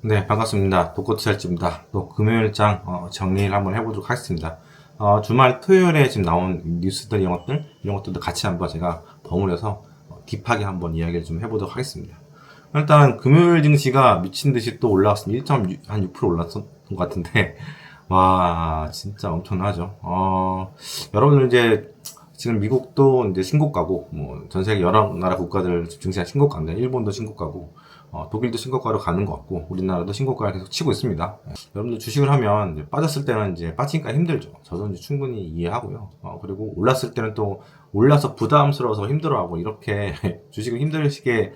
네, 반갑습니다. 독고트찰지입니다. 또 금요일장 정리를 한번 해보도록 하겠습니다. 주말 토요일에 지금 나온 뉴스들 이런 것들도 같이 한번 제가 버무려서 딥하게 한번 이야기를 좀 해보도록 하겠습니다. 일단 금요일 증시가 미친 듯이 또 올라왔습니다. 1.6% 올랐던 것 같은데 와 진짜 엄청나죠. 여러분들 이제 지금 미국도 이제 신고가고 뭐 전 세계 여러 나라 국가들 증시가 신고가인데 일본도 신고가고 독일도 신고가로 가는 것 같고 우리나라도 신고가를 계속 치고 있습니다. 여러분들 주식을 하면 이제 빠졌을 때는 이제 빠지니까 힘들죠. 저도 이제 충분히 이해하고요. 그리고 올랐을 때는 또 올라서 부담스러워서 힘들어하고 이렇게 주식을 힘들게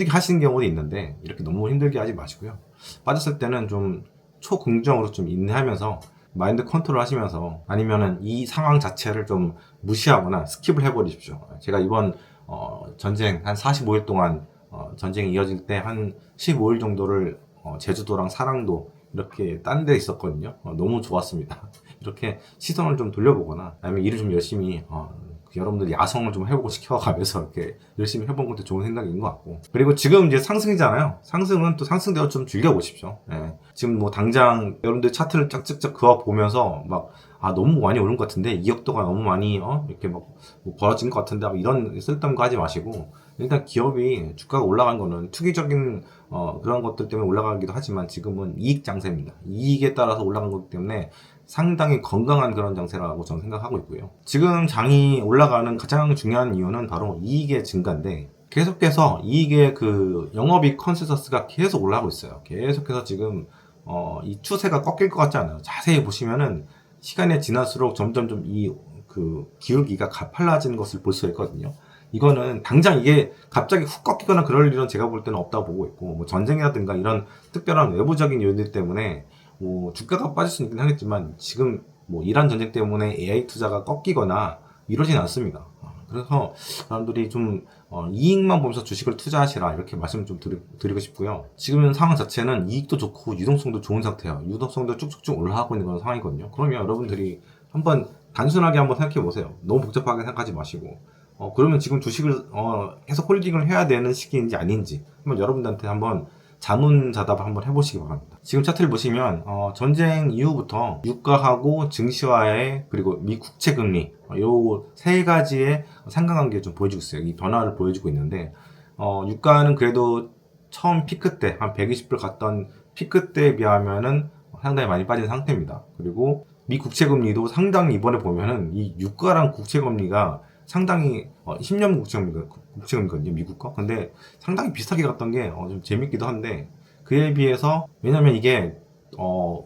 하시는 경우도 있는데 이렇게 너무 힘들게 하지 마시고요. 빠졌을 때는 좀 초긍정으로 좀 인내하면서 마인드 컨트롤 하시면서 아니면은 이 상황 자체를 좀 무시하거나 스킵을 해버리십시오. 제가 이번 전쟁 한 45일 동안 전쟁이 이어질 때 한 15일 정도를 제주도랑 사랑도 이렇게 딴 데 있었거든요. 너무 좋았습니다. 이렇게 시선을 좀 돌려보거나 아니면 일을 좀 열심히 여러분들 야성을 좀 해보고 시켜가면서 이렇게 열심히 해본 것도 좋은 생각인 것 같고. 그리고 지금 이제 상승이잖아요. 상승은 또 상승대로 좀 즐겨보십시오. 예. 지금 뭐 당장 여러분들 차트를 쫙쫙쫙 그어 보면서 막, 너무 많이 오른 것 같은데, 이억도가 너무 많이, 이렇게 막, 뭐 벌어진 것 같은데, 이런 쓸데없는 거 하지 마시고, 일단 기업이 주가가 올라간 거는 투기적인, 그런 것들 때문에 올라가기도 하지만 지금은 이익 장세입니다. 이익에 따라서 올라간 거기 때문에 상당히 건강한 그런 장세라고 저는 생각하고 있고요. 지금 장이 올라가는 가장 중요한 이유는 바로 이익의 증가인데 계속해서 이익의 그 영업이익 컨센서스가 계속 올라가고 있어요. 계속해서 지금 이 추세가 꺾일 것 같지 않아요. 자세히 보시면은 시간이 지날수록 점점점 이 그 기울기가 가팔라지는 것을 볼 수가 있거든요. 이거는 당장 이게 갑자기 훅 꺾이거나 그럴 일은 제가 볼 때는 없다고 보고 있고, 뭐 전쟁이라든가 이런 특별한 외부적인 요인들 때문에 뭐 주가가 빠질 수 있긴 하겠지만 지금 뭐 이란 전쟁 때문에 AI 투자가 꺾이거나 이러진 않습니다. 그래서 사람들이 좀 이익만 보면서 주식을 투자하시라 이렇게 말씀을 좀 드리고 싶고요. 지금 상황 자체는 이익도 좋고 유동성도 좋은 상태예요. 유동성도 쭉쭉쭉 올라가고 있는 그런 상황이거든요. 그러면 여러분들이 한번 단순하게 한번 생각해 보세요. 너무 복잡하게 생각하지 마시고 그러면 지금 주식을 계속 홀딩을 해야 되는 시기인지 아닌지 한번 여러분들한테 한번 자문자답을 한번 해보시기 바랍니다. 지금 차트를 보시면 전쟁 이후부터 유가하고 증시와의 그리고 미 국채 금리 요 세 가지의 상관관계를 좀 보여주고 있어요. 이 변화를 보여주고 있는데 유가는 그래도 처음 피크 때 한 120불 갔던 피크 때에 비하면은 상당히 많이 빠진 상태입니다. 그리고 미 국채 금리도 상당히 이번에 보면은 이 유가랑 국채 금리가 상당히 10년 국채금리거든요, 미국 거. 근데 상당히 비슷하게 갔던 게 좀 재밌기도 한데 그에 비해서 왜냐면 이게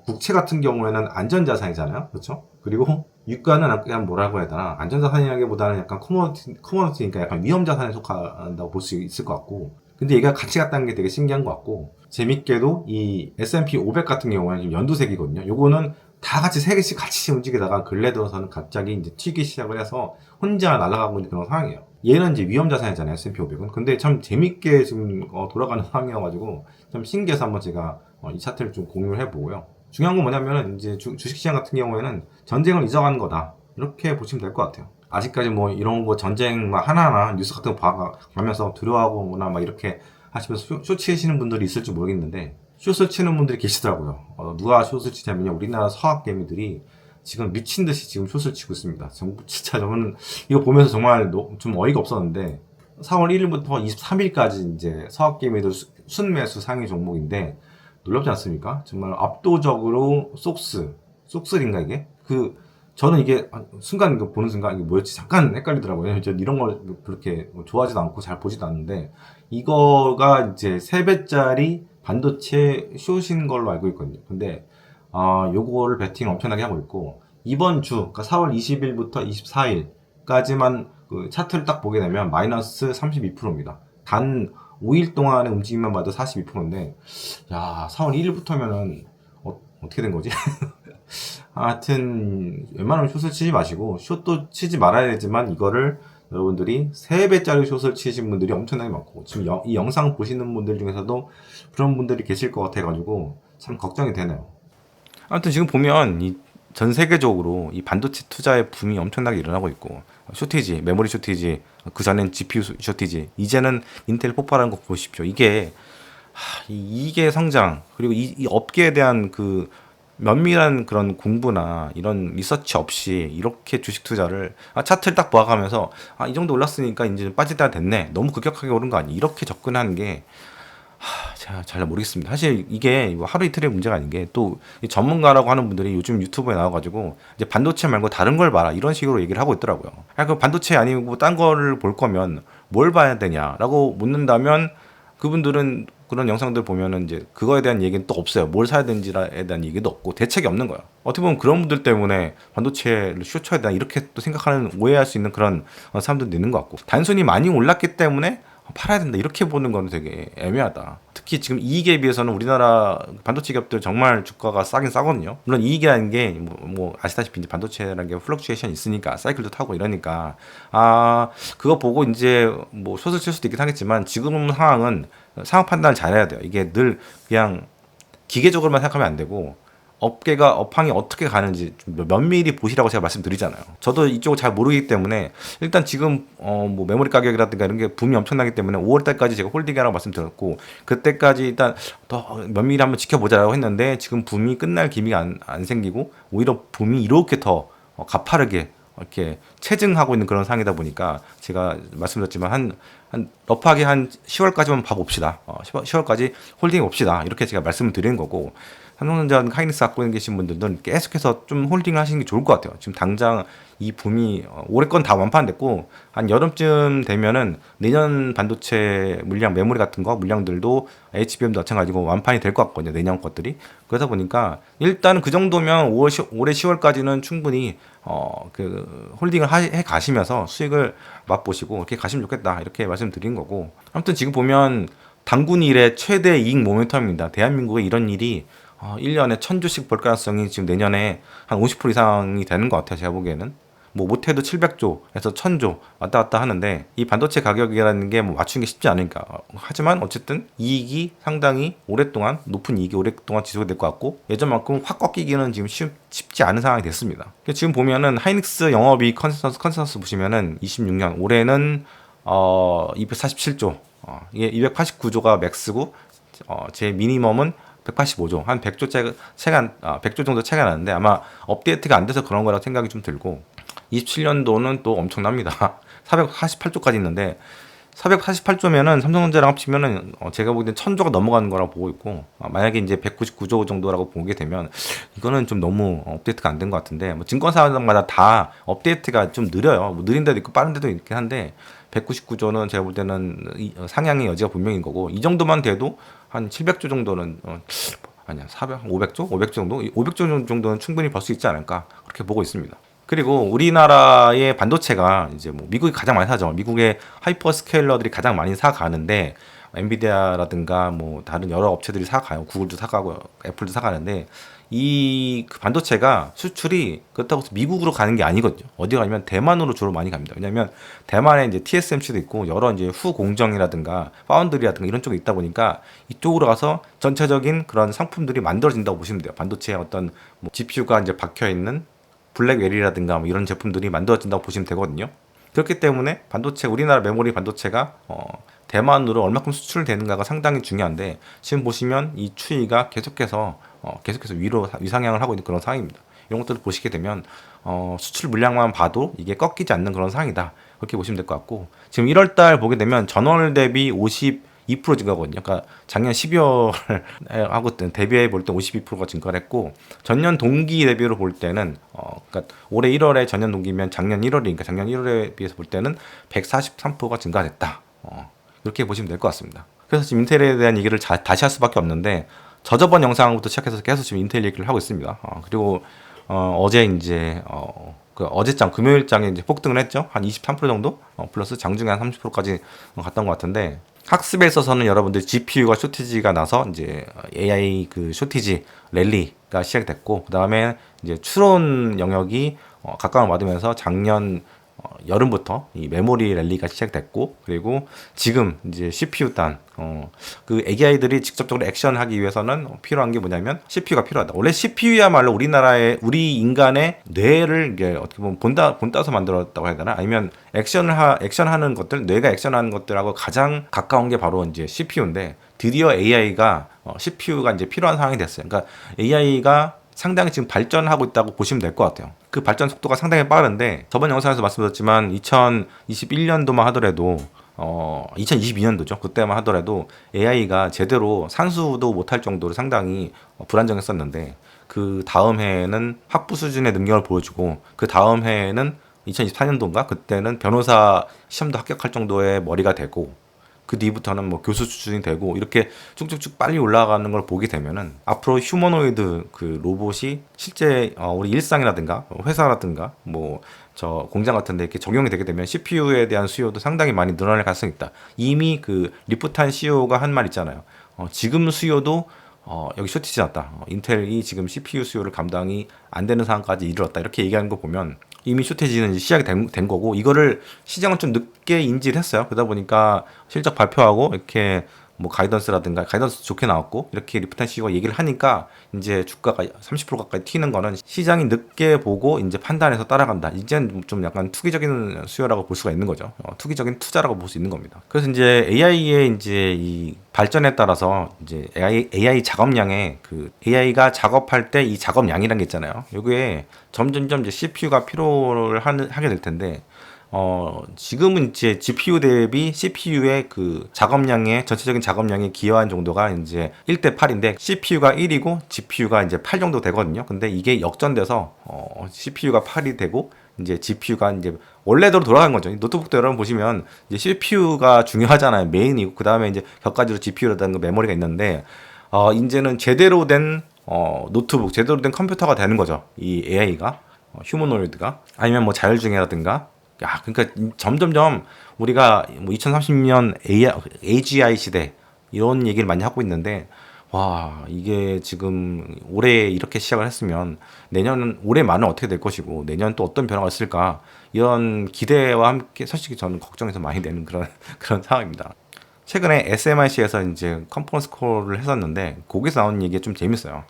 국채 같은 경우에는 안전자산이잖아요, 그렇죠? 그리고 유가는 그냥 뭐라고 해야 되나 안전자산이라기보다는 약간 커머디티니까 약간 위험자산에 속한다고 볼 수 있을 것 같고. 근데 얘가 같이 갔다는 게 되게 신기한 것 같고 재밌게도 이 S&P 500 같은 경우에는 지금 연두색이거든요. 요거는 다 같이 세 개씩 같이 움직이다가 근래 들어서는 갑자기 이제 튀기 시작을 해서 혼자 날아가고 있는 그런 상황이에요. 얘는 이제 위험자산이잖아요, S&P 500은. 근데 참 재밌게 지금 돌아가는 상황이어가지고 참 신기해서 한번 제가 이 차트를 좀 공유를 해보고요. 중요한 건 뭐냐면은 이제 주식시장 같은 경우에는 전쟁을 잊어가는 거다. 이렇게 보시면 될 것 같아요. 아직까지 뭐 이런 거 전쟁 막 하나하나 뉴스 같은 거 봐가면서 두려워하거나 막 이렇게 하시면서 쇼치시는 분들이 있을지 모르겠는데 숏을 치는 분들이 계시더라고요. 누가 숏을 치냐면요. 우리나라 서학개미들이 지금 미친 듯이 지금 숏을 치고 있습니다. 진짜 저는 이거 보면서 정말 좀 어이가 없었는데 4월 1일부터 23일까지 이제 서학개미들 순매수 상위 종목인데 놀랍지 않습니까? 정말 압도적으로 쏙슬인가 이게? 저는 이게 순간 이거 보는 순간 이게 뭐였지? 잠깐 헷갈리더라고요. 저 이런 걸 그렇게 좋아하지도 않고 잘 보지도 않는데 이거가 이제 3배짜리 반도체 숏인 걸로 알고 있거든요. 근데 요거를 베팅 엄청나게 하고 있고 이번 주 그러니까 4월 20일부터 24일까지만 그 차트를 딱 보게 되면 마이너스 32%입니다. 단 5일 동안의 움직임만 봐도 42%인데 야 4월 1일부터면은 어떻게 된 거지? 하여튼 웬만하면 숏을 치지 마시고 숏도 치지 말아야 되지만 이거를 여러분들이 3배짜리 숏을 치신 분들이 엄청나게 많고 지금 이 영상 보시는 분들 중에서도 그런 분들이 계실 것 같아가지고 참 걱정이 되네요. 아무튼 지금 보면 이 전 세계적으로 이 반도체 투자의 붐이 엄청나게 일어나고 있고 쇼티지, 메모리 쇼티지, 그 전엔 GPU 쇼티지, 이제는 인텔 폭발하는 거 보십시오. 이게 이 이익의 성장 그리고 이 업계에 대한 그 면밀한 그런 공부나 이런 리서치 없이 이렇게 주식 투자를 차트를 딱 보아가면서 이 정도 올랐으니까 이제 빠질 때가 됐네, 너무 급격하게 오른 거 아니, 이렇게 접근하는 게 제가 잘 모르겠습니다. 사실 이게 하루 이틀의 문제가 아닌 게 또 전문가라고 하는 분들이 요즘 유튜브에 나와가지고 이제 반도체 말고 다른 걸 봐라 이런 식으로 얘기를 하고 있더라고요. 그 반도체 아니고 딴 거를 볼 거면 뭘 봐야 되냐라고 묻는다면 그분들은 그런 영상들 보면은 이제 그거에 대한 얘기는 또 없어요. 뭘 사야 되는지에 대한 얘기도 없고 대책이 없는 거야. 어떻게 보면 그런 분들 때문에 반도체를 숏쳐야 되나 이렇게 또 생각하는, 오해할 수 있는 그런 사람들도 있는 것 같고, 단순히 많이 올랐기 때문에 팔아야 된다 이렇게 보는 건 되게 애매하다. 특히 지금 이익에 비해서는 우리나라 반도체 기업들 정말 주가가 싸긴 싸거든요. 물론 이익이라는 게 뭐 아시다시피 이제 반도체라는 게 플럭추에이션 있으니까 사이클도 타고 이러니까 그거 보고 이제 뭐 숏을 칠 수도 있긴 하겠지만 지금 상황은 상황 판단을 잘해야 돼요. 이게 늘 그냥 기계적으로만 생각하면 안 되고 업계가 업황이 어떻게 가는지 좀 면밀히 보시라고 제가 말씀드리잖아요. 저도 이쪽을 잘 모르기 때문에 일단 지금 뭐 메모리 가격이라든가 이런 게 붐이 엄청나기 때문에 5월 달까지 제가 홀딩이라고 말씀드렸고, 그때까지 일단 더 면밀히 한번 지켜보자라고 했는데 지금 붐이 끝날 기미가 안 생기고 오히려 붐이 이렇게 더 가파르게 이렇게 체증하고 있는 그런 상황이다 보니까 제가 말씀드렸지만 한 러프하게 한 10월까지만 봐봅시다. 10월까지 홀딩 봅시다. 이렇게 제가 말씀을 드리는 거고, 삼성전자 하이닉스 갖고 계신 분들은 계속해서 좀 홀딩을 하시는 게 좋을 것 같아요. 지금 당장 이 붐이 올해 건 다 완판됐고 한 여름쯤 되면은 내년 반도체 물량 메모리 같은 거 물량들도 HBM도 마찬가지고 완판이 될 것 같거든요. 내년 것들이. 그러다 보니까 일단 그 정도면 올해 10월까지는 충분히 그 홀딩을 해 가시면서 수익을 맛보시고 이렇게 가시면 좋겠다 이렇게 말씀드린 거고, 아무튼 지금 보면 단군 이래 최대 이익 모멘텀입니다. 대한민국에 이런 일이 1년에 1000조씩 벌 가능성이 지금 내년에 한 50% 이상이 되는 것 같아요. 제가 보기에는. 뭐 못해도 700조에서 1000조 왔다 갔다 하는데 이 반도체 가격이라는 게 뭐 맞추는 게 쉽지 않으니까. 하지만 어쨌든 이익이 상당히 오랫동안, 높은 이익이 오랫동안 지속이 될 것 같고 예전만큼 확 꺾이기는 지금 쉽지 않은 상황이 됐습니다. 지금 보면은 하이닉스 영업이익 컨센서스 보시면은 26년 올해는 247조, 이게 289조가 맥스고 제 미니멈은 185조, 한 100조 차이가, 100조 정도 차이가 나는데 아마 업데이트가 안 돼서 그런 거라고 생각이 좀 들고, 27년도는 또 엄청납니다. 448조까지 있는데 448조면은 삼성전자랑 합치면은 제가 보기엔 1000조가 넘어가는 거라고 보고 있고, 만약에 이제 199조 정도라고 보게 되면 이거는 좀 너무 업데이트가 안 된 것 같은데, 뭐 증권사마다 다 업데이트가 좀 느려요. 뭐 느린 데도 있고 빠른 데도 있긴 한데 199조는 제가 볼 때는 상향의 여지가 분명인 거고, 이 정도만 돼도 한 700조 정도는 아니야 500조? 500조 정도? 500조 정도는 충분히 벌 수 있지 않을까 그렇게 보고 있습니다. 그리고 우리나라의 반도체가 이제 뭐 미국이 가장 많이 사죠. 미국의 하이퍼 스케일러들이 가장 많이 사가는데 엔비디아라든가 뭐 다른 여러 업체들이 사가요. 구글도 사가고 애플도 사가는데 이 그 반도체가 수출이 그렇다고 해서 미국으로 가는 게 아니거든요. 어디 가냐면 대만으로 주로 많이 갑니다. 왜냐하면 대만에 이제 TSMC도 있고 여러 이제 후 공정이라든가 파운드리라든가 이런 쪽에 있다 보니까 이쪽으로 가서 전체적인 그런 상품들이 만들어진다고 보시면 돼요. 반도체에 어떤 뭐 GPU가 이제 박혀 있는 블랙웰이라든가 뭐 이런 제품들이 만들어진다고 보시면 되거든요. 그렇기 때문에 반도체, 우리나라 메모리 반도체가 대만으로 얼마큼 수출되는가가 상당히 중요한데, 지금 보시면 이 추이가 계속해서 위상향을 하고 있는 그런 상황입니다. 이런 것들을 보시게 되면 수출 물량만 봐도 이게 꺾이지 않는 그런 상황이다 그렇게 보시면 될 것 같고, 지금 1월달 보게 되면 전월 대비 52% 증가거든요. 그러니까 작년 12월하고 대비해 볼 때 52%가 증가를 했고, 전년 동기 대비로 볼 때는 그러니까 올해 1월에 전년 동기면 작년 1월이니까 작년 1월에 비해서 볼 때는 143%가 증가됐다. 이렇게 보시면 될 것 같습니다. 그래서 지금 인텔에 대한 얘기를 다시 할 수밖에 없는데, 저저번 영상부터 시작해서 계속 지금 인텔 얘기를 하고 있습니다. 그리고 어제 이제 그 어제장 금요일장에 이제 폭등을 했죠. 한 23% 정도 플러스 장중에 한 30%까지 갔던 것 같은데, 학습에 있어서는 여러분들 GPU가 쇼티지가 나서 이제 AI 그 쇼티지 랠리가 시작됐고, 그 다음에 이제 추론 영역이 각광을 받으면서 작년 여름부터 이 메모리 랠리가 시작됐고, 그리고 지금 이제 CPU 단 그 AI들이 직접적으로 액션하기 위해서는 필요한 게 뭐냐면 CPU가 필요하다. 원래 CPU야말로 우리 인간의 뇌를 이게 어떻게 보면 본따서 만들었다고 해야 되나? 아니면 액션하는 것들, 뇌가 액션하는 것들하고 가장 가까운 게 바로 이제 CPU인데, 드디어 AI가 CPU가 이제 필요한 상황이 됐어요. 그러니까 AI가 상당히 지금 발전하고 있다고 보시면 될 것 같아요. 그 발전 속도가 상당히 빠른데, 저번 영상에서 말씀드렸지만 2021년도만 하더라도 2022년도죠. 그때만 하더라도 AI가 제대로 산수도 못할 정도로 상당히 불안정했었는데, 그 다음 해에는 학부 수준의 능력을 보여주고, 그 다음 해에는 2024년도인가 그때는 변호사 시험도 합격할 정도의 머리가 되고, 그 뒤부터는 뭐 교수 수준이 되고, 이렇게 쭉쭉쭉 빨리 올라가는 걸 보게 되면은 앞으로 휴머노이드 그 로봇이 실제 우리 일상이라든가 회사라든가 뭐 저 공장 같은 데 이렇게 적용이 되게 되면 CPU에 대한 수요도 상당히 많이 늘어날 가능성이 있다. 이미 그 리프탄 CEO가 한 말 있잖아요. 지금 수요도 여기 쇼티지 났다. 인텔이 지금 CPU 수요를 감당이 안 되는 상황까지 이르렀다. 이렇게 얘기하는 거 보면 이미 쇼티지는 이제 시작이 된 거고, 이거를 시장은 좀 늦게 인지를 했어요. 그러다 보니까 실적 발표하고 이렇게 뭐 가이던스라든가, 가이던스 좋게 나왔고 이렇게 리프탄 CEO가 얘기를 하니까 이제 주가가 30% 가까이 튀는 거는 시장이 늦게 보고 이제 판단해서 따라간다. 이제는 좀 약간 투기적인 수요라고 볼 수가 있는 거죠. 투기적인 투자라고 볼 수 있는 겁니다. 그래서 이제 AI의 이제 이 발전에 따라서 이제 AI 작업량에 그 AI가 작업할 때 이 작업량이라는 게 있잖아요. 요게 점점점 이제 CPU가 필요를 하게 될 텐데, 지금은 이제 GPU 대비 CPU의 그 작업량의 전체적인 작업량이 기여한 정도가 이제 1대 8인데, CPU가 1이고 GPU가 이제 8 정도 되거든요. 근데 이게 역전돼서 CPU가 8이 되고 이제 GPU가 이제 원래대로 돌아간 거죠. 노트북도 여러분 보시면 이제 CPU가 중요하잖아요. 메인이고, 그 다음에 이제 격가지로 GPU라든가 메모리가 있는데, 이제는 제대로 된 노트북, 제대로 된 컴퓨터가 되는 거죠. 이 AI가, 휴머노이드가. 아니면 뭐 자율주행이라든가. 야, 그러니까 점점점 우리가 뭐 2030년 AGI 시대 이런 얘기를 많이 하고 있는데, 와, 이게 지금 올해 이렇게 시작을 했으면 내년은, 올해 말은 어떻게 될 것이고 내년 또 어떤 변화가 있을까, 이런 기대와 함께 솔직히 저는 걱정해서 많이 되는 그런 상황입니다. 최근에 SMIC에서 이제 컨퍼런스 콜을 했었는데, 거기서 나온 얘기가 좀 재밌어요.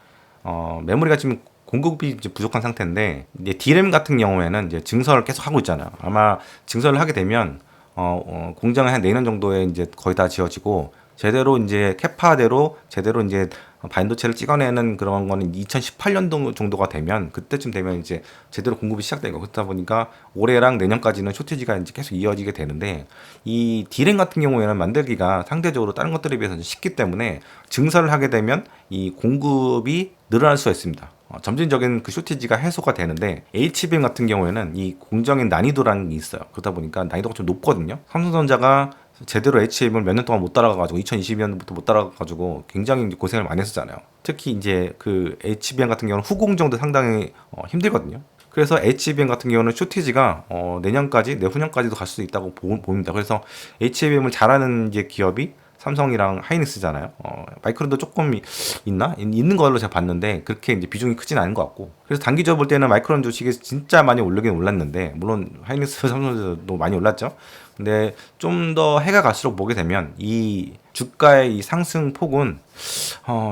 메모리가 지금 공급이 이제 부족한 상태인데, 이제 D램 같은 경우에는 이제 증설을 계속 하고 있잖아요. 아마 증설을 하게 되면 공장을 한 내년 정도에 이제 거의 다 지어지고, 제대로 이제 캐파대로 제대로 이제 반도체를 찍어내는 그런 거는 2018년도 정도가 되면, 그때쯤 되면 이제 제대로 공급이 시작된 거. 그렇다 보니까 올해랑 내년까지는 쇼티지가 이제 계속 이어지게 되는데, 이 D램 같은 경우에는 만들기가 상대적으로 다른 것들에 비해서 쉽기 때문에 증설을 하게 되면 이 공급이 늘어날 수가 있습니다. 점진적인 그 쇼티지가 해소가 되는데, HBM 같은 경우에는 이 공정의 난이도라는 게 있어요. 그러다 보니까 난이도가 좀 높거든요. 삼성전자가 제대로 HBM을 몇 년 동안 못 따라가가지고 2022년부터 못 따라가가지고 굉장히 고생을 많이 했었잖아요. 특히 이제 그 HBM 같은 경우는 후공정도 상당히 힘들거든요. 그래서 HBM 같은 경우는 쇼티지가 내년까지, 내후년까지도 갈 수도 있다고 봅니다. 그래서 HBM을 잘하는 이제 기업이 삼성이랑 하이닉스잖아요. 마이크론도 조금 있는 걸로 제가 봤는데, 그렇게 이제 비중이 크진 않은 것 같고, 그래서 단기적으로 볼 때는 마이크론 주식이 진짜 많이 오르긴 올랐는데, 물론 하이닉스, 삼성도 많이 올랐죠. 근데 좀 더 해가 갈수록 보게 되면 이 주가의 이 상승 폭은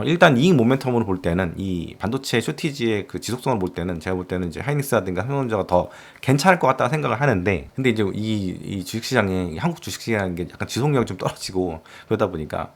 일단 이익 모멘텀으로 볼 때는, 이 반도체 쇼티지의 그 지속성을 볼 때는, 제가 볼 때는 이제 하이닉스라든가 삼성전자가 더 괜찮을 것 같다는 생각을 하는데, 근데 이제 이 주식시장에, 한국 주식시장이라는 게 약간 지속력이 좀 떨어지고 그러다 보니까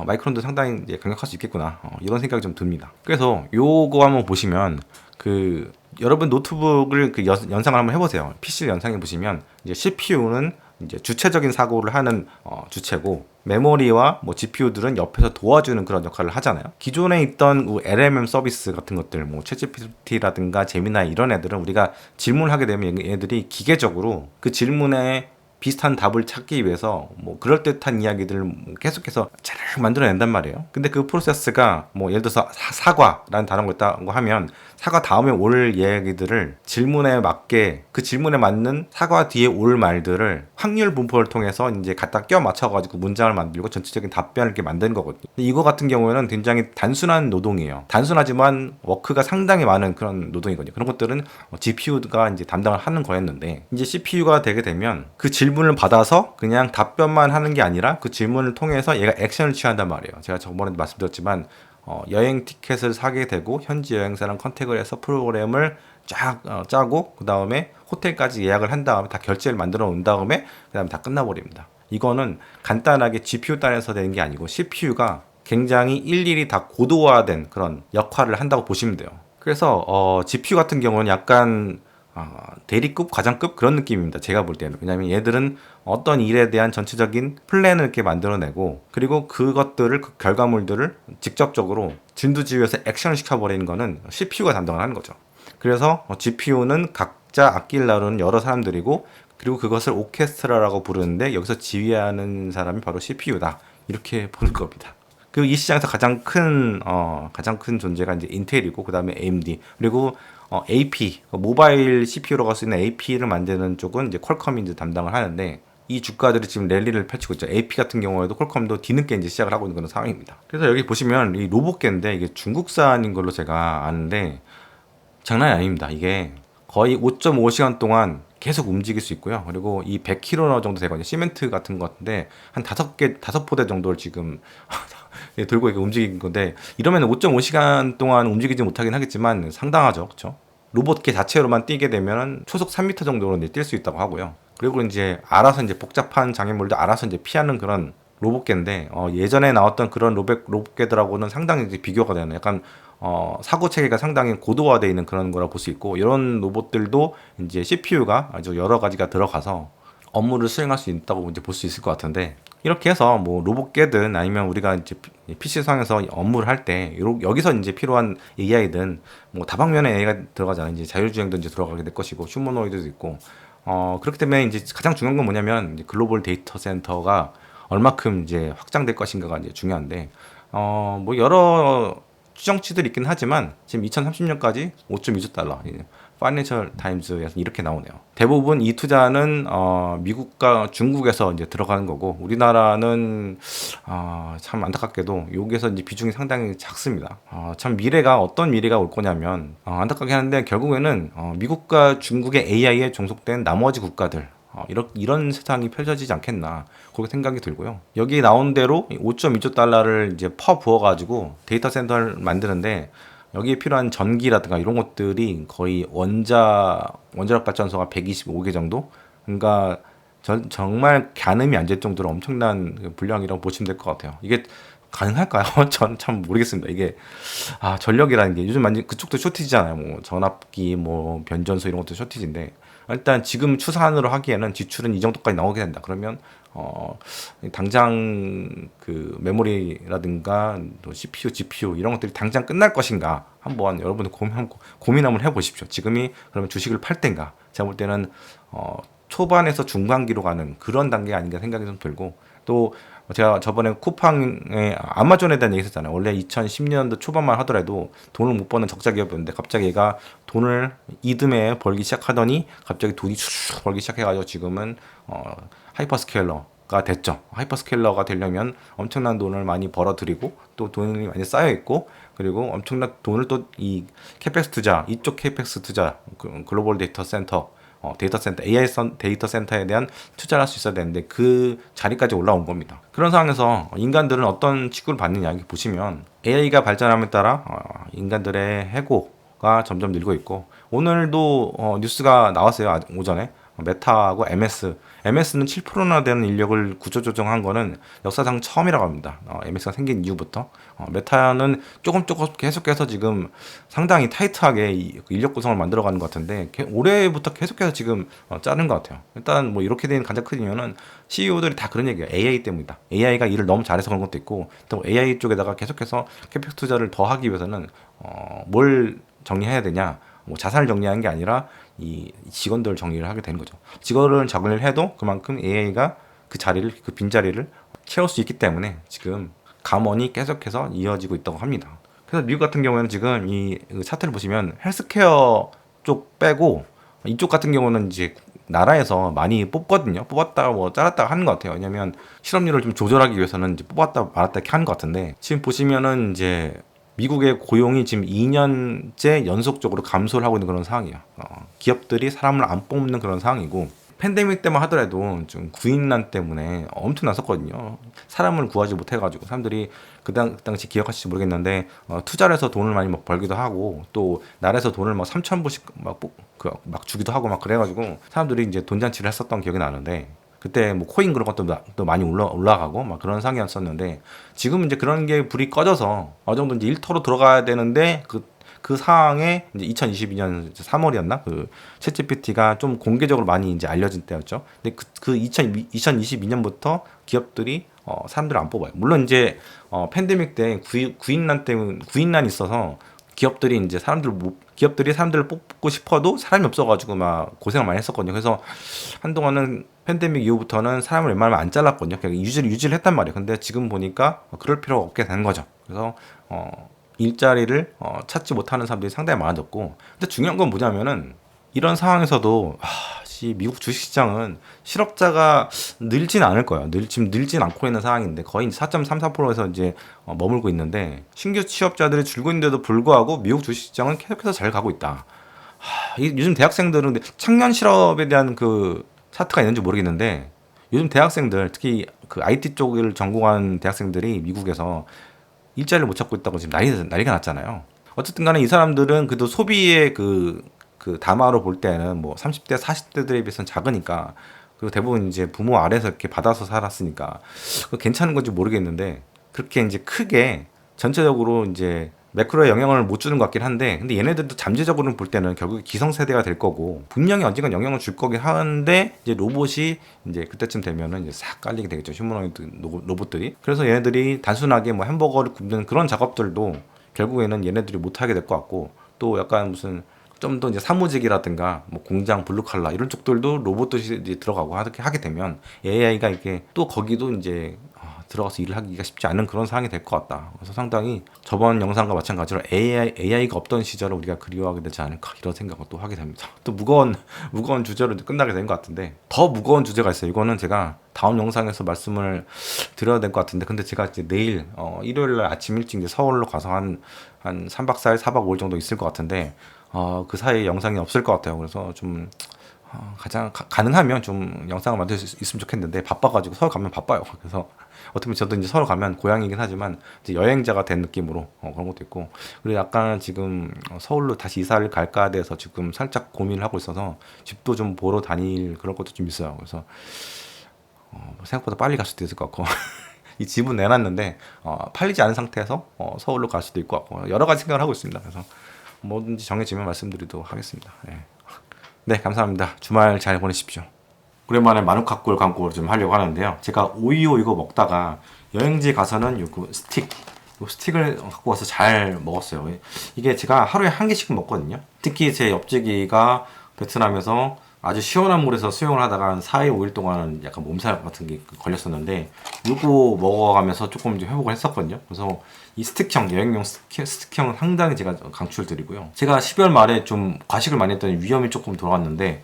마이크론도 상당히 이제 강력할 수 있겠구나, 이런 생각이 좀 듭니다. 그래서 요거 한번 보시면, 그 여러분 노트북을 그 연상을 한번 해보세요. PC를 연상해 보시면, 이제 CPU는 이제 주체적인 사고를 하는 주체고, 메모리와 뭐 GPU들은 옆에서 도와주는 그런 역할을 하잖아요. 기존에 있던 LMM 서비스 같은 것들, 뭐 챗GPT라든가 제미나이 이런 애들은 우리가 질문을 하게 되면 얘들이 기계적으로 그 질문에 비슷한 답을 찾기 위해서 뭐 그럴듯한 이야기들을 뭐 계속해서 잘 만들어낸단 말이에요. 근데 그 프로세스가 뭐 예를 들어서 사과라는 단어가 있다고 하면 사과 다음에 올 이야기들을 질문에 맞게 그 질문에 맞는 사과 뒤에 올 말들을 확률 분포를 통해서 이제 갖다 껴 맞춰가지고 문장을 만들고 전체적인 답변을 이렇게 만드는 거거든요. 이거 같은 경우에는 굉장히 단순한 노동이에요. 단순하지만 워크가 상당히 많은 그런 노동이거든요. 그런 것들은 GPU가 이제 담당을 하는 거였는데 이제 CPU가 되게 되면 그 질문을 받아서 그냥 답변만 하는 게 아니라 그 질문을 통해서 얘가 액션을 취한단 말이에요. 제가 저번에도 말씀드렸지만 여행 티켓을 사게 되고 현지 여행사랑 컨택을 해서 프로그램을 쫙 짜고 그 다음에 호텔까지 예약을 한 다음에 다 결제를 만들어 놓은 다음에 그 다음에 다 끝나버립니다. 이거는 간단하게 GPU 단에서 되는 게 아니고 CPU가 굉장히 일일이 다 고도화된 그런 역할을 한다고 보시면 돼요. 그래서 GPU 같은 경우는 약간 대리급, 과장급 그런 느낌입니다. 제가 볼 때는. 왜냐하면 얘들은 어떤 일에 대한 전체적인 플랜을 이렇게 만들어내고 그리고 그것들을 그 결과물들을 직접적으로 진두지휘해서 액션을 시켜버리는 거는 CPU가 담당을 하는 거죠. 그래서 GPU는 각자 악기를 다루는 여러 사람들이고 그리고 그것을 오케스트라라고 부르는데 여기서 지휘하는 사람이 바로 CPU다. 이렇게 보는 겁니다. 그 이 시장에서 가장 큰 존재가 이제 인텔이고 그 다음에 AMD 그리고 AP 모바일 CPU라고 할 수 있는 AP를 만드는 쪽은 이제 퀄컴이 이제 담당을 하는데 이 주가들이 지금 랠리를 펼치고 있죠. AP 같은 경우에도 퀄컴도 뒤늦게 이제 시작을 하고 있는 그런 상황입니다. 그래서 여기 보시면 이 로봇계인데 이게 중국산인 걸로 제가 아는데 장난이 아닙니다. 이게 거의 5.5시간 동안 계속 움직일 수 있고요. 그리고 이 100kg 정도 되거든요. 시멘트 같은 것 같은데 한 5포대 정도를 지금 들고 이렇게 움직인 건데 이러면 5.5시간 동안 움직이지 못하긴 하겠지만 상당하죠. 그렇죠? 로봇계 자체로만 뛰게 되면 초속 3m 정도로 뛸 수 있다고 하고요. 그리고 이제 알아서 이제 복잡한 장애물도 알아서 이제 피하는 그런 로봇계인데 예전에 나왔던 그런 로봇계들하고는 상당히 이제 비교가 되는 약간 사고 체계가 상당히 고도화되어 있는 그런 거라 볼 수 있고 이런 로봇들도 이제 CPU가 아주 여러 가지가 들어가서 업무를 수행할 수 있다고 이제 볼 수 있을 것 같은데 이렇게 해서 뭐 로봇계든 아니면 우리가 이제 PC상에서 업무를 할 때 여기서 이제 필요한 AI든 뭐 다방면에 AI가 들어가잖아요. 이제 자율주행도 이제 들어가게 될 것이고 휴머노이드도 있고 그렇기 때문에 이제 가장 중요한 건 뭐냐면 이제 글로벌 데이터 센터가 얼마큼 이제 확장될 것인가가 이제 중요한데 뭐 여러 추정치들이 있긴 하지만 지금 2030년까지 5.2조 달러 파이낸셜 타임즈에서 이렇게 나오네요. 대부분 이 투자는 미국과 중국에서 이제 들어가는 거고 우리나라는 참 안타깝게도 여기에서 이제 비중이 상당히 작습니다. 참 미래가 어떤 미래가 올 거냐면 안타깝게 하는데 결국에는 미국과 중국의 AI에 종속된 나머지 국가들 이런 세상이 펼쳐지지 않겠나 그렇게 생각이 들고요. 여기 나온 대로 5.2조 달러를 이제 퍼 부어가지고 데이터 센터를 만드는데 여기에 필요한 전기라든가 이런 것들이 거의 원자력 발전소가 125개 정도. 그러니까 정말 가늠이 안 될 정도로 엄청난 분량이라고 보시면 될 것 같아요. 이게 가능할까요? 전 참 모르겠습니다. 이게 전력이라는 게 요즘 완전 그쪽도 쇼티지잖아요. 뭐 전압기, 뭐 변전소 이런 것도 쇼티지인데 일단 지금 추산으로 하기에는 지출은 이 정도까지 나오게 된다. 그러면 당장 그 메모리라든가 또 CPU, GPU 이런 것들이 당장 끝날 것인가 한번 여러분들 고민 한번 해보십시오. 지금이 그러면 주식을 팔 땐가? 제가 볼 때는 초반에서 중반기로 가는 그런 단계 아닌가 생각이 좀 들고 또 제가 저번에 쿠팡에 아마존에 대한 얘기 했었잖아요. 원래 2010년도 초반만 하더라도 돈을 못 버는 적자 기업이었는데 갑자기 얘가 돈을 이듬해 벌기 시작하더니 갑자기 돈이 쭉 벌기 시작해가지고 지금은 하이퍼스케일러가 됐죠. 하이퍼스케일러가 되려면 엄청난 돈을 많이 벌어들이고 또 돈이 많이 쌓여있고 그리고 엄청난 돈을 또 이 캐펙스 투자 이쪽 캐펙스 투자 글로벌 데이터 센터 데이터 센터, AI 데이터 센터에 대한 투자를 할 수 있어야 되는데 그 자리까지 올라온 겁니다. 그런 상황에서 인간들은 어떤 취급을 받느냐 이렇게 보시면 AI가 발전함에 따라 인간들의 해고가 점점 늘고 있고 오늘도 뉴스가 나왔어요. 오전에 메타하고 MS는 7%나 되는 인력을 구조조정한 거는 역사상 처음이라고 합니다. MS가 생긴 이후부터 메타는 조금 계속해서 지금 상당히 타이트하게 인력 구성을 만들어가는 것 같은데 올해부터 계속해서 지금 자른 것 같아요. 일단 뭐 이렇게 된 가장 큰 이유는 CEO들이 다 그런 얘기예요. AI 때문이다. AI가 일을 너무 잘해서 그런 것도 있고 또 AI 쪽에다가 계속해서 캐펙 투자를 더 하기 위해서는 뭘 정리해야 되냐 뭐 자산을 정리하는 게 아니라 이 직원들 정리를 하게 되는 거죠. 직원을 정리를 해도 그만큼 AI가 그 자리를, 그 빈자리를 채울 수 있기 때문에 지금 감원이 계속해서 이어지고 있다고 합니다. 그래서 미국 같은 경우에는 지금 이 차트를 보시면 헬스케어 쪽 빼고 이쪽 같은 경우는 이제 나라에서 많이 뽑거든요. 뽑았다가 뭐 잘랐다가 하는 것 같아요. 왜냐면 실업률을 좀 조절하기 위해서는 이제 뽑았다 말았다 이렇게 하는 것 같은데, 지금 보시면은 이제 미국의 고용이 지금 2년째 연속적으로 감소를 하고 있는 그런 상황이에요. 기업들이 사람을 안 뽑는 그런 상황이고, 팬데믹 때만 하더라도 좀 구인난 때문에 엄청났었거든요. 사람을 구하지 못해가지고 사람들이 그 당시 기억하실지 모르겠는데 투자를 해서 돈을 많이 막 벌기도 하고, 또 나라에서 돈을 막 3,000불씩 막 주기도 하고 막 그래가지고 사람들이 이제 돈잔치를 했었던 기억이 나는데, 그때 뭐 코인 그런 것도 또 많이 올라가고 막 그런 상황이었었는데, 지금은 이제 그런 게 불이 꺼져서 어느 정도 이제 일터로 들어가야 되는데 그 상황에 이제 2022년 3월이었나? 그 챗GPT가 좀 공개적으로 많이 이제 알려진 때였죠. 근데 그 2022년부터 기업들이 사람들을 안 뽑아요. 물론 이제 팬데믹 때 구인난이 있어서 기업들이 이제 기업들이 사람들을 뽑고 싶어도 사람이 없어가지고 막 고생을 많이 했었거든요. 그래서 한동안은 팬데믹 이후부터는 사람을 웬만하면 안 잘랐거든요. 그냥 유지를 했단 말이에요. 근데 지금 보니까 그럴 필요가 없게 된 거죠. 그래서 일자리를 찾지 못하는 사람들이 상당히 많아졌고, 근데 중요한 건 뭐냐면은 이런 상황에서도 미국 주식시장은 실업자가 늘진 않을 거예요. 지금 늘진 않고 있는 상황인데 거의 4.34%에서 이제 머물고 있는데, 신규 취업자들이 줄고 있는데도 불구하고 미국 주식시장은 계속해서 잘 가고 있다. 요즘 대학생들은 청년 실업에 대한 그 차트가 있는지 모르겠는데, 요즘 대학생들 특히 그 IT 쪽을 전공한 대학생들이 미국에서 일자리를 못 찾고 있다고 지금 난리가 났잖아요. 어쨌든 간에 이 사람들은 그래도 소비의 그 담화로 볼 때는 뭐 30대, 40대들에 비해서는 작으니까, 그리고 대부분 이제 부모 아래에서 이렇게 받아서 살았으니까 괜찮은 건지 모르겠는데, 그렇게 이제 크게 전체적으로 이제 매크로에 영향을 못 주는 것 같긴 한데, 근데 얘네들도 잠재적으로는 볼 때는 결국 기성세대가 될 거고 분명히 언젠간 영향을 줄 거긴 하는데, 이제 로봇이 이제 그때쯤 되면은 이제 싹 깔리게 되겠죠. 휴머노이드 로봇들이. 그래서 얘네들이 단순하게 뭐 햄버거를 굽는 그런 작업들도 결국에는 얘네들이 못 하게 될 것 같고, 또 약간 무슨 좀 더 이제 사무직이라든가 뭐 공장 블루칼라 이런 쪽들도 로봇들이 이제 들어가고 하게 되면 AI가 이게 또 거기도 이제 들어가서 일을 하기가 쉽지 않은 그런 상황이 될 것 같다. 그래서 상당히 저번 영상과 마찬가지로 AI가 없던 시절을 우리가 그리워하게 되지 않을까, 이런 생각을 또 하게 됩니다. 또 무거운 주제로 끝나게 된 것 같은데, 더 무거운 주제가 있어요. 이거는 제가 다음 영상에서 말씀을 드려야 될 것 같은데, 근데 제가 이제 내일 일요일 날 아침 일찍 이제 서울로 가서 한 3박 4일, 4박 5일 정도 있을 것 같은데, 그 사이에 영상이 없을 것 같아요. 그래서 좀 가능하면 좀 영상을 만들 수 있으면 좋겠는데, 바빠가지고 서울 가면 바빠요. 그래서 어떻게 보면 저도 이제 서울 가면 고향이긴 하지만 이제 여행자가 된 느낌으로 그런 것도 있고, 그리고 약간 지금 서울로 다시 이사를 갈까 돼서 지금 살짝 고민을 하고 있어서 집도 좀 보러 다닐 그런 것도 좀 있어요. 그래서 생각보다 빨리 갈 수도 있을 것 같고 이 집은 내놨는데 팔리지 않은 상태에서 서울로 갈 수도 있을 것 같고, 여러 가지 생각을 하고 있습니다. 그래서 뭐든지 정해지면 말씀드리도록 하겠습니다. 네, 감사합니다. 주말 잘 보내십시오. 오랜만에 마누카꿀 광고를 좀 하려고 하는데요. 제가 오이오 이거 먹다가 여행지 가서는 요 스틱을 갖고 와서 잘 먹었어요. 이게 제가 하루에 한 개씩 먹거든요. 특히 제 옆집이가 베트남에서 아주 시원한 물에서 수영을 하다가 한 4일, 5일 동안은 약간 몸살 같은 게 걸렸었는데, 이거 먹어가면서 조금 이제 회복을 했었거든요. 그래서 이 스틱형, 여행용 스틱형은 상당히 제가 강추를 드리고요. 제가 12월 말에 좀 과식을 많이 했더니 위염이 조금 돌아왔는데,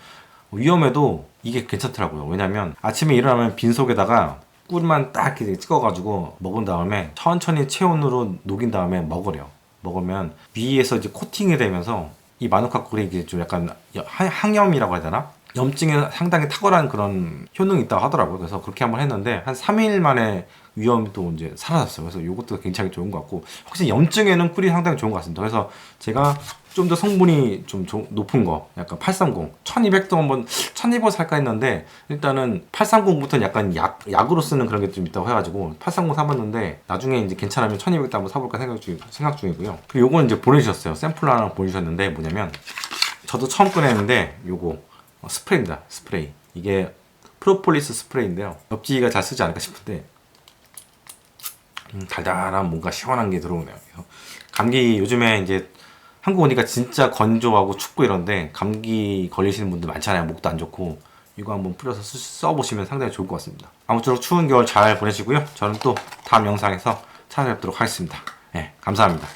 위험해도 이게 괜찮더라고요. 왜냐면 아침에 일어나면 빈속에다가 꿀만 딱 이렇게 찍어가지고 먹은 다음에 천천히 체온으로 녹인 다음에 먹으면 위에서 이제 코팅이 되면서 이 마누카 꿀이 이게 좀 약간 항염이라고 해야 되나? 염증에 상당히 탁월한 그런 효능이 있다고 하더라고요. 그래서 그렇게 한번 했는데 한 3일 만에 위험이 또 이제 사라졌어요. 그래서 이것도 굉장히 좋은 것 같고, 확실히 염증에는 꿀이 상당히 좋은 것 같습니다. 그래서 제가 좀 더 성분이 좀 높은 거, 약간 830, 1200도 한번 1200 살까 했는데, 일단은 830부터는 약간 약으로 쓰는 그런 게 좀 있다고 해가지고 830 사봤는데, 나중에 이제 괜찮으면 1200도 한번 사볼까 생각 중이고요. 그리고 요거는 이제 보내주셨어요. 샘플 하나 보내주셨는데, 뭐냐면 저도 처음 꺼냈는데 요거 스프레이입니다. 스프레이. 이게 프로폴리스 스프레이인데요. 엽지가 잘 쓰지 않을까 싶은데 달달한 뭔가 시원한 게 들어오네요. 감기 요즘에 이제 한국 오니까 진짜 건조하고 춥고 이런데 감기 걸리시는 분들 많잖아요. 목도 안 좋고. 이거 한번 뿌려서 써보시면 상당히 좋을 것 같습니다. 아무쪼록 추운 겨울 잘 보내시고요. 저는 또 다음 영상에서 찾아뵙도록 하겠습니다. 네, 감사합니다.